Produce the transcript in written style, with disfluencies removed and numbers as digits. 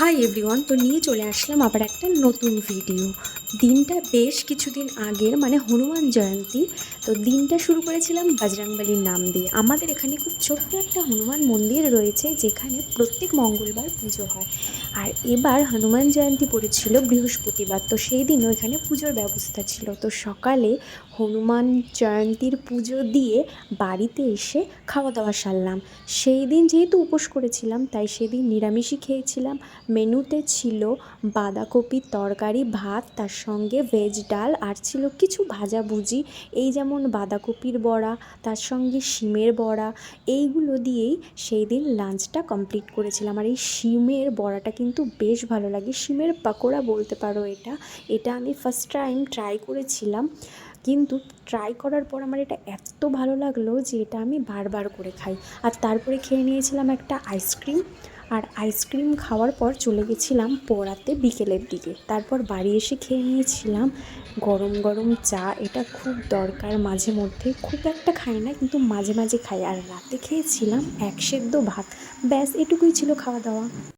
Hi everyone, তো নিয়ে চলে আসলাম আবার একটা নতুন ভিডিও। দিনটা বেশ কিছুদিন আগের, মানে হনুমান জয়ন্তী। তো দিনটা শুরু করেছিলাম বজরংবলীর নাম দিয়ে। আমাদের এখানে খুব ছোট্ট একটা হনুমান মন্দির রয়েছে, যেখানে প্রত্যেক মঙ্গলবার পুজো হয়। আর এবার হনুমান জয়ন্তী পড়েছিল বৃহস্পতিবার, তো সেই দিনও এখানে পুজোর ব্যবস্থা ছিল। তো সকালে হনুমান জয়ন্তীর পুজো দিয়ে বাড়িতে এসে খাওয়া দাওয়া সারলাম। সেই দিন যেহেতু উপোস করেছিলাম, তাই সেদিন নিরামিষই খেয়েছিলাম। মেনুতে ছিল বাঁধাকপির তরকারি, ভাত, তার সঙ্গে ভেজ ডাল, আর ছিল কিছু ভাজাভুজি। এই যেমন বাঁধাকপির বড়া, তার সঙ্গে শিমের বড়া, এইগুলো দিয়েই সেই দিন লাঞ্চটা কমপ্লিট করেছিলাম। আর এই শিমের বড়াটা কিন্তু বেশ ভালো লাগে, শিমের পাকোড়া বলতে পারো এটা। এটা আমি ফার্স্ট টাইম ট্রাই করেছিলাম, কিন্তু ট্রাই করার পর আমার এটা এত ভালো লাগলো যে এটা আমি বারবার করে খাই। আর তারপরে খেয়ে নিয়েছিলাম একটা আইসক্রিম। আর আইসক্রিম খাওয়ার পর চলে গেছিলাম পড়াতে বিকেলের দিকে। তারপর বাড়ি এসে খেয়ে নিয়েছিলাম গরম গরম চা। এটা খুব দরকার মাঝে মধ্যে, খুব একটা খাই না কিন্তু মাঝে মাঝে খাই। আর রাতে খেয়েছিলাম এক সেদ্ধ ভাত। ব্যাস এটুকুই ছিল খাওয়া দাওয়া।